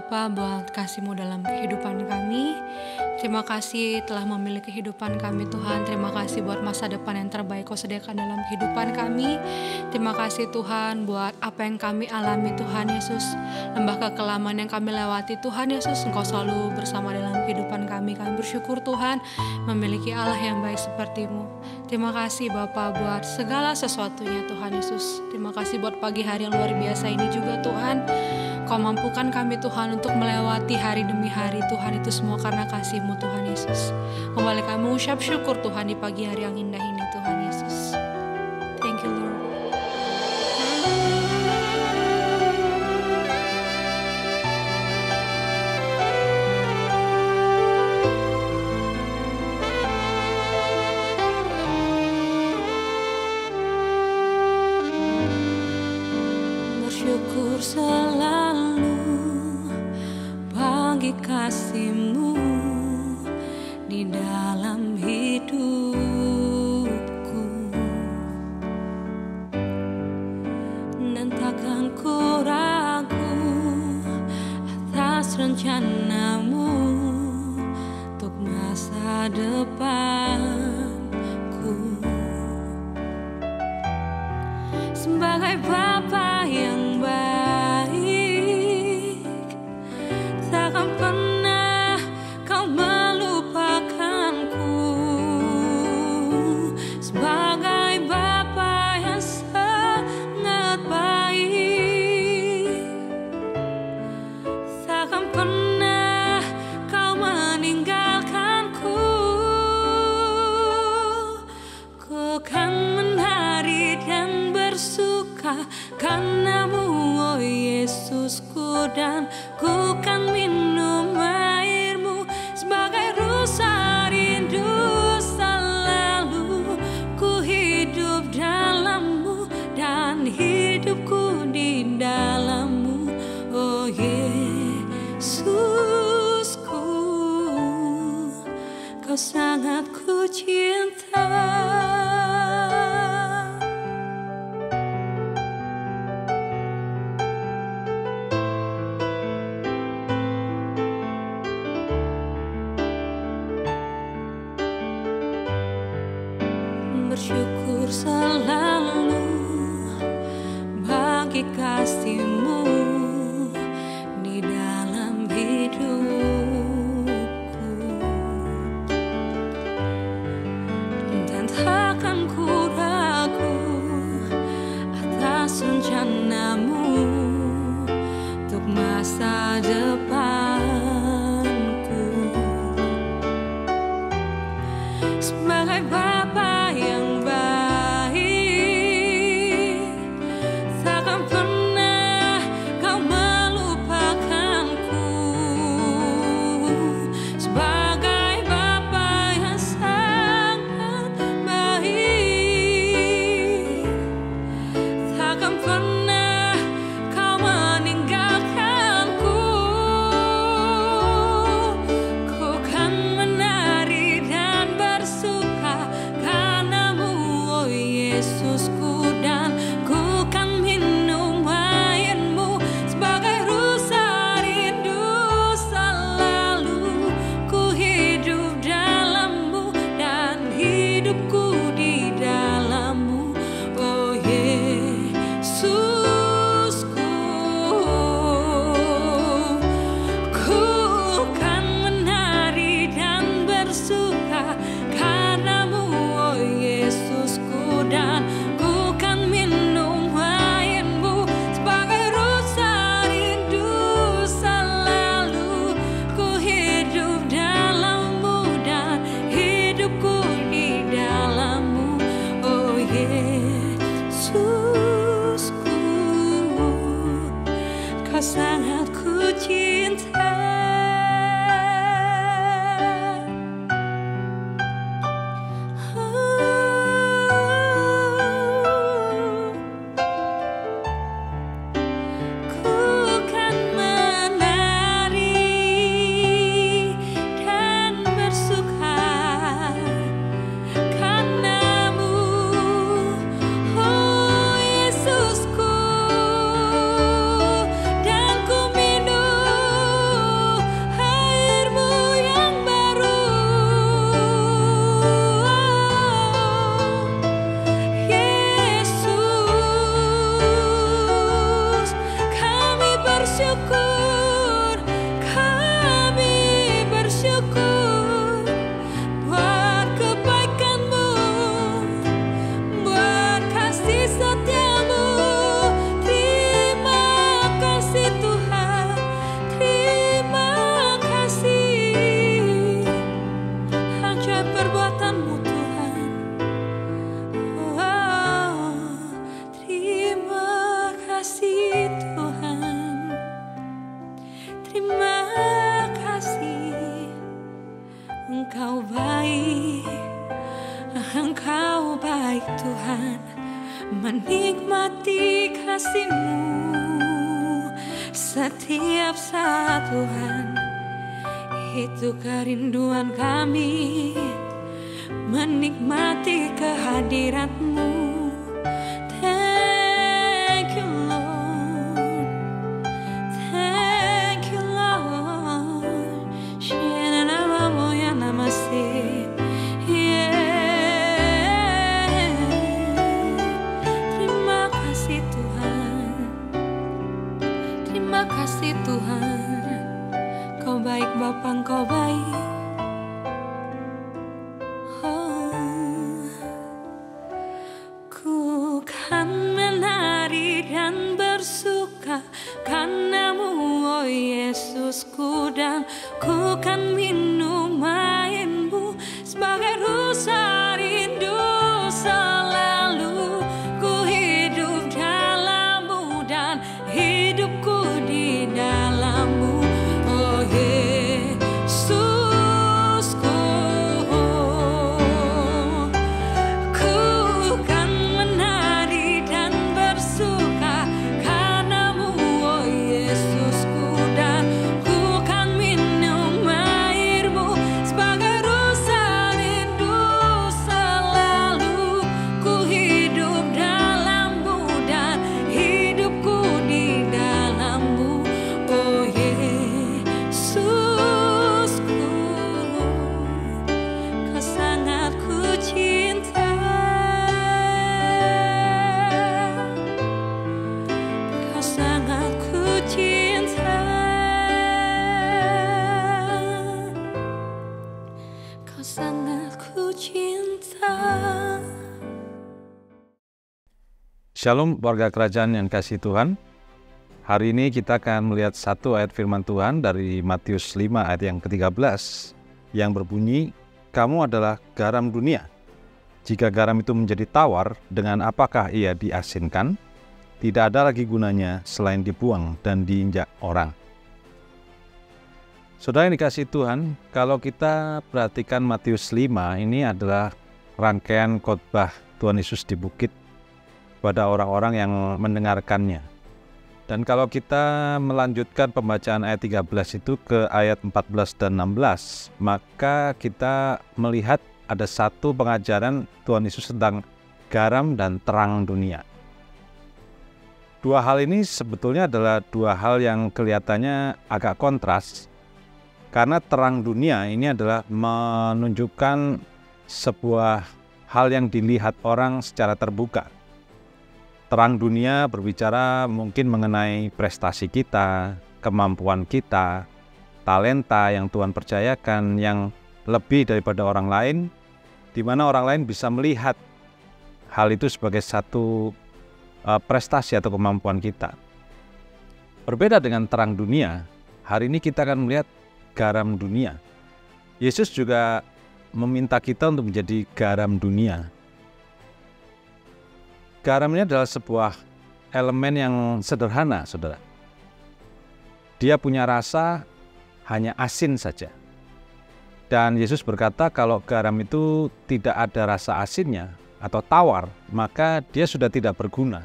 Bapa buat kasih-Mu dalam kehidupan kami. Terima kasih telah memilih kehidupan kami Tuhan. Terima kasih buat masa depan yang terbaik Kau sediakan dalam kehidupan kami. Terima kasih Tuhan buat apa yang kami alami Tuhan Yesus. Lembah kekelaman yang kami lewati Tuhan Yesus, Engkau selalu bersama dalam kehidupan kami. Kami bersyukur Tuhan memiliki Allah yang baik seperti-Mu. Terima kasih Bapa buat segala sesuatunya Tuhan Yesus. Terima kasih buat pagi hari yang luar biasa ini juga Tuhan. Kau mampukan kami Tuhan untuk melewati hari demi hari Tuhan, itu semua karena kasih-Mu Tuhan Yesus. Kembali kami mengucap syukur Tuhan di pagi hari yang indah ini Tuhan Yesus. Thank you Lord. Bersyukur selalu bagi kasih-Mu di dalam hidupku, dan takkan ku ragu atas rencana-Mu untuk masa depanku. Sebagai Bapa yang baik, takkan pernah Kau melupakanku. Sebagai Bapa yang sangat baik, takkan pernah Kau meninggalkanku. Ku kan menari dan bersuka karena-Mu, oh Yesusku, dan ku kan minum air-Mu sebagai rusa rindu. Selalu ku hidup dalam-Mu dan hidupku di dalam-Mu, oh Yesusku. Kau sangat ku cinta. Bersyukur selalu bagi kasih-Mu di dalam hidupku, dan takkan ku ragu atas rencana-Mu untuk masa depanku. Sebagai Bapa yang baik, takkan pernah Kau melupakanku. Sebagai Bapa yang sangat baik, takkan pernah Kau meninggalkanku. Ku kan menari dan bersuka Engkau baik Tuhan, menikmati kasih-Mu setiap saat Tuhan. Itu kerinduan kami, menikmati kehadirat-Mu. Thank you Lord, thank you Lord. Shinanamu ya namaste. Terima kasih Tuhan, Kau baik Bapa, Engkau baik. Ku kan menari dan bersuka karena-Mu, oh Yesusku, dan ku kan minum air-Mu sebagai rusa rindu selalu. Ku hidup dalam-Mu dan hidupku di dalam-Mu, oh Yesusku. Ku kan menari dan bersuka karena-Mu, oh Yesusku, dan ku kan minum air-Mu sebagai rusa rindu selalu. Ku hidup dalam-Mu dan hidupku di dalam-Mu, oh Yesusku. Kau sangat ku cinta, Kau sangat ku cinta, Kau sangat ku cinta. Shalom warga kerajaan yang kasih Tuhan. Hari ini kita akan melihat satu ayat firman Tuhan dari Matius 5 ayat yang ke-13 yang berbunyi, "Kamu adalah garam dunia. Jika garam itu menjadi tawar, dengan apakah ia diasinkan? Tidak ada lagi gunanya selain dibuang dan diinjak orang." Saudara yang dikasihi Tuhan, kalau kita perhatikan Matius 5, ini adalah rangkaian khotbah Tuhan Yesus di bukit pada orang-orang yang mendengarkannya. Dan kalau kita melanjutkan pembacaan ayat 13 itu ke ayat 14 dan 16, maka kita melihat ada satu pengajaran Tuhan Yesus tentang garam dan terang dunia. Dua hal ini sebetulnya adalah dua hal yang kelihatannya agak kontras, karena terang dunia ini adalah menunjukkan sebuah hal yang dilihat orang secara terbuka. Terang dunia berbicara mungkin mengenai prestasi kita, kemampuan kita, talenta yang Tuhan percayakan yang lebih daripada orang lain, di mana orang lain bisa melihat hal itu sebagai satu prestasi atau kemampuan kita. Berbeda dengan terang dunia, hari ini kita akan melihat garam dunia. Yesus juga meminta kita untuk menjadi garam dunia. Garam ini adalah sebuah elemen yang sederhana, saudara. Dia punya rasa hanya asin saja. Dan Yesus berkata kalau garam itu tidak ada rasa asinnya atau tawar, maka dia sudah tidak berguna.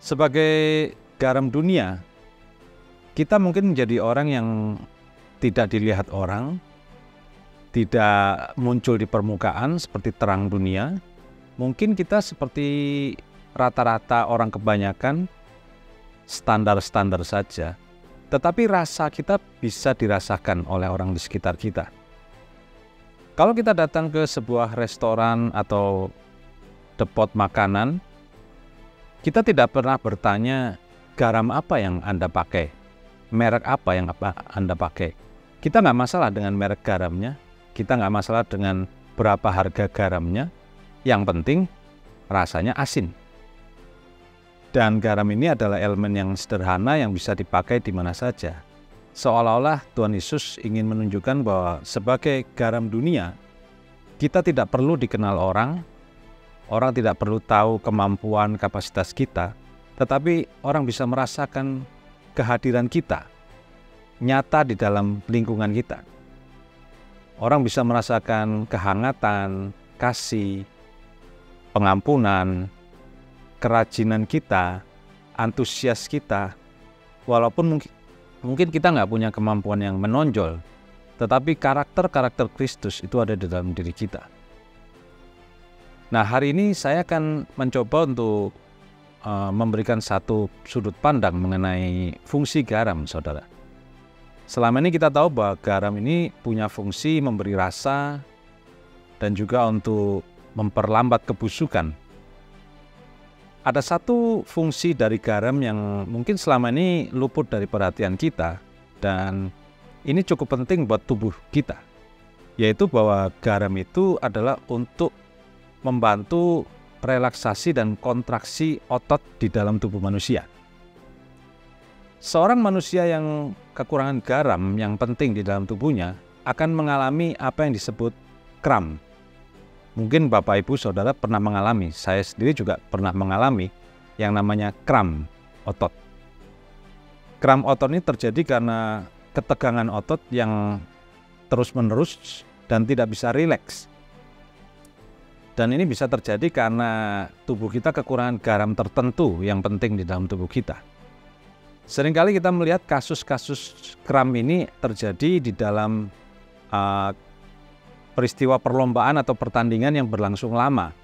Sebagai garam dunia, kita mungkin menjadi orang yang tidak dilihat orang, tidak muncul di permukaan seperti terang dunia. Mungkin kita seperti rata-rata orang kebanyakan, standar-standar saja, tetapi rasa kita bisa dirasakan oleh orang di sekitar kita. Kalau kita datang ke sebuah restoran atau depot makanan, kita tidak pernah bertanya garam apa yang Anda pakai, merek apa yang Anda pakai. Kita nggak masalah dengan merek garamnya, kita nggak masalah dengan berapa harga garamnya. Yang penting rasanya asin. Dan garam ini adalah elemen yang sederhana yang bisa dipakai di mana saja. Seolah-olah Tuhan Yesus ingin menunjukkan bahwa sebagai garam dunia, kita tidak perlu dikenal orang tidak perlu tahu kemampuan, kapasitas kita, tetapi orang bisa merasakan kehadiran kita nyata di dalam lingkungan kita. Orang bisa merasakan kehangatan, kasih, pengampunan, kerajinan kita, antusias kita. Walaupun mungkin kita nggak punya kemampuan yang menonjol, tetapi karakter Kristus itu ada di dalam diri kita. Nah, hari ini saya akan mencoba untuk memberikan satu sudut pandang mengenai fungsi garam, saudara. Selama ini kita tahu bahwa garam ini punya fungsi memberi rasa dan juga untuk memperlambat kebusukan. Ada satu fungsi dari garam yang mungkin selama ini luput dari perhatian kita, dan ini cukup penting buat tubuh kita, yaitu bahwa garam itu adalah untuk membantu relaksasi dan kontraksi otot di dalam tubuh manusia. Seorang manusia yang kekurangan garam yang penting di dalam tubuhnya akan mengalami apa yang disebut kram. Mungkin Bapak Ibu Saudara pernah mengalami, saya sendiri juga pernah mengalami yang namanya kram otot. Kram otot ini terjadi karena ketegangan otot yang terus-menerus dan tidak bisa rileks. Dan ini bisa terjadi karena tubuh kita kekurangan garam tertentu yang penting di dalam tubuh kita. Seringkali kita melihat kasus-kasus kram ini terjadi di dalam peristiwa perlombaan atau pertandingan yang berlangsung lama.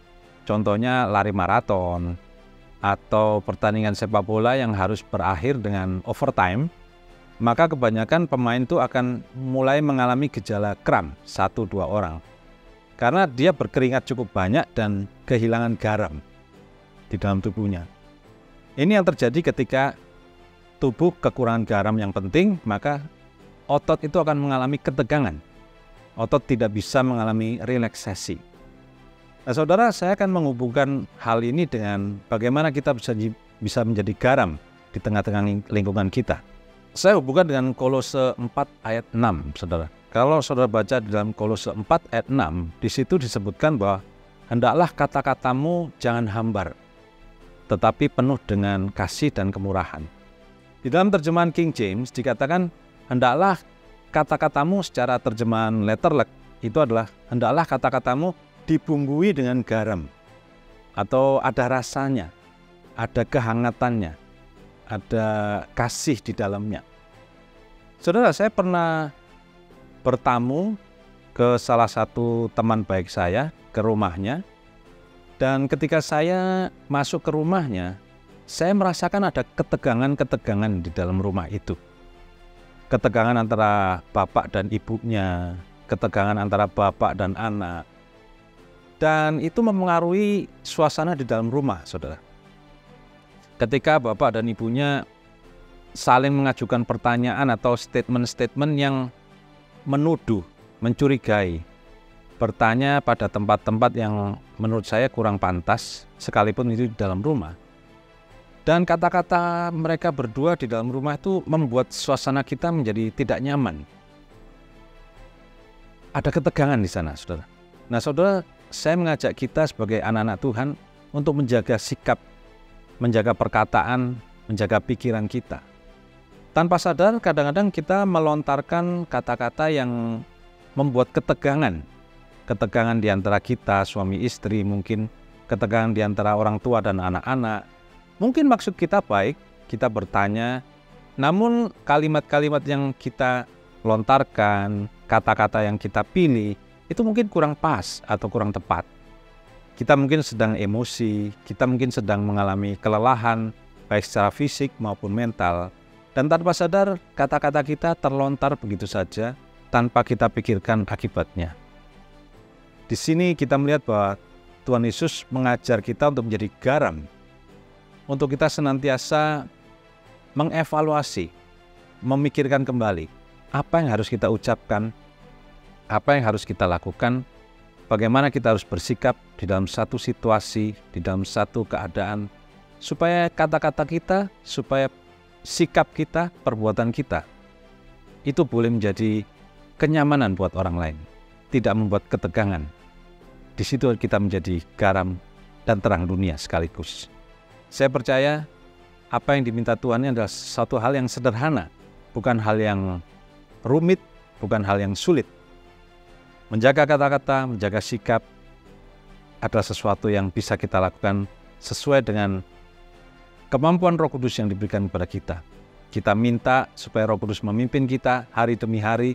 Contohnya lari maraton atau pertandingan sepak bola yang harus berakhir dengan overtime. Maka kebanyakan pemain itu akan mulai mengalami gejala kram 1-2 orang. Karena dia berkeringat cukup banyak dan kehilangan garam di dalam tubuhnya. Ini yang terjadi ketika tubuh kekurangan garam yang penting, maka otot itu akan mengalami ketegangan. Otot tidak bisa mengalami relaksasi. Nah, saudara, saya akan menghubungkan hal ini dengan bagaimana kita bisa menjadi garam di tengah-tengah lingkungan kita. Saya hubungkan dengan Kolose 4 ayat 6, saudara. Kalau saudara baca di dalam Kolose 4 ayat 6, di situ disebutkan bahwa hendaklah kata-katamu jangan hambar, tetapi penuh dengan kasih dan kemurahan. Di dalam terjemahan King James dikatakan hendaklah kata-katamu, secara terjemahan letterlek itu adalah hendaklah kata-katamu dibumbui dengan garam, atau ada rasanya, ada kehangatannya, ada kasih di dalamnya. Saudara, saya pernah bertamu ke salah satu teman baik saya, ke rumahnya. Dan ketika saya masuk ke rumahnya, saya merasakan ada ketegangan-ketegangan di dalam rumah itu. Ketegangan antara bapak dan ibunya, ketegangan antara bapak dan anak. Dan itu mempengaruhi suasana di dalam rumah, saudara. Ketika bapak dan ibunya saling mengajukan pertanyaan atau statement-statement yang menuduh, mencurigai, bertanya pada tempat-tempat yang menurut saya kurang pantas, sekalipun itu di dalam rumah. Dan kata-kata mereka berdua di dalam rumah itu membuat suasana kita menjadi tidak nyaman. Ada ketegangan di sana, saudara. Nah, saudara, saya mengajak kita sebagai anak-anak Tuhan untuk menjaga sikap, menjaga perkataan, menjaga pikiran kita. Tanpa sadar kadang-kadang kita melontarkan kata-kata yang membuat ketegangan. Ketegangan di antara kita, suami istri mungkin, ketegangan di antara orang tua dan anak-anak. Mungkin maksud kita baik, kita bertanya, namun kalimat-kalimat yang kita lontarkan, kata-kata yang kita pilih, itu mungkin kurang pas atau kurang tepat. Kita mungkin sedang emosi, kita mungkin sedang mengalami kelelahan, baik secara fisik maupun mental. Dan tanpa sadar, kata-kata kita terlontar begitu saja, tanpa kita pikirkan akibatnya. Di sini kita melihat bahwa Tuhan Yesus mengajar kita untuk menjadi garam, untuk kita senantiasa mengevaluasi, memikirkan kembali apa yang harus kita ucapkan, apa yang harus kita lakukan, bagaimana kita harus bersikap di dalam satu situasi, di dalam satu keadaan, supaya kata-kata kita, supaya sikap kita, perbuatan kita, itu boleh menjadi kenyamanan buat orang lain, tidak membuat ketegangan. Di situ kita menjadi garam dan terang dunia sekaligus. Saya percaya apa yang diminta Tuhan ini adalah satu hal yang sederhana, bukan hal yang rumit, bukan hal yang sulit. Menjaga kata-kata, menjaga sikap adalah sesuatu yang bisa kita lakukan sesuai dengan kemampuan Roh Kudus yang diberikan kepada kita. Kita minta supaya Roh Kudus memimpin kita hari demi hari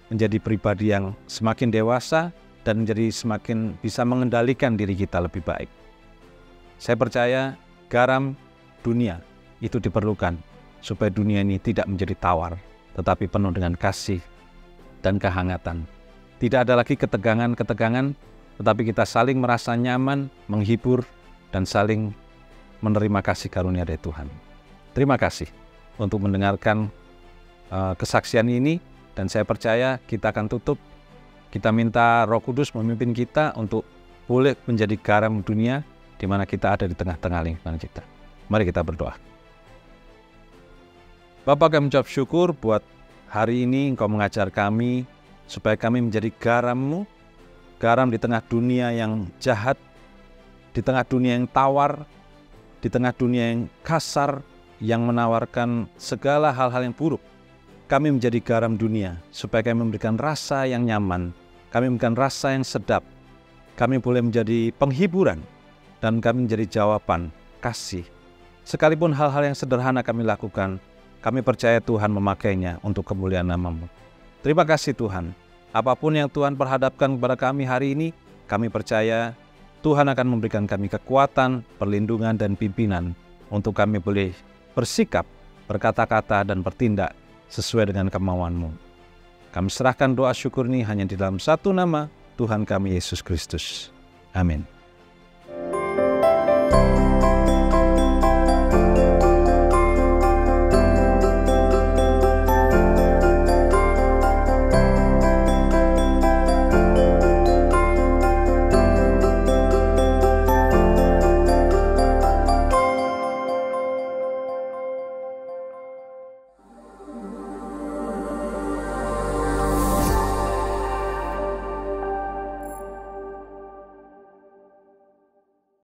menjadi pribadi yang semakin dewasa dan menjadi semakin bisa mengendalikan diri kita lebih baik. Saya percaya garam dunia itu diperlukan supaya dunia ini tidak menjadi tawar, tetapi penuh dengan kasih dan kehangatan. Tidak ada lagi ketegangan-ketegangan, tetapi kita saling merasa nyaman, menghibur, dan saling menerima kasih karunia dari Tuhan. Terima kasih untuk mendengarkan kesaksian ini, dan saya percaya kita akan tutup. Kita minta Roh Kudus memimpin kita untuk boleh menjadi garam dunia di mana kita ada di tengah-tengah lingkungan kita. Mari kita berdoa. Bapa, kami mengucap syukur buat hari ini Engkau mengajar kami supaya kami menjadi garam-Mu, garam di tengah dunia yang jahat, di tengah dunia yang tawar, di tengah dunia yang kasar, yang menawarkan segala hal-hal yang buruk. Kami menjadi garam dunia, supaya kami memberikan rasa yang nyaman, kami memberikan rasa yang sedap, kami boleh menjadi penghiburan, dan kami menjadi jawaban kasih. Sekalipun hal-hal yang sederhana kami lakukan, kami percaya Tuhan memakainya untuk kemuliaan nama-Mu. Terima kasih Tuhan. Apapun yang Tuhan perhadapkan kepada kami hari ini, kami percaya Tuhan akan memberikan kami kekuatan, perlindungan, dan pimpinan untuk kami boleh bersikap, berkata-kata, dan bertindak sesuai dengan kemauan-Mu. Kami serahkan doa syukur ini hanya di dalam satu nama, Tuhan kami Yesus Kristus. Amin.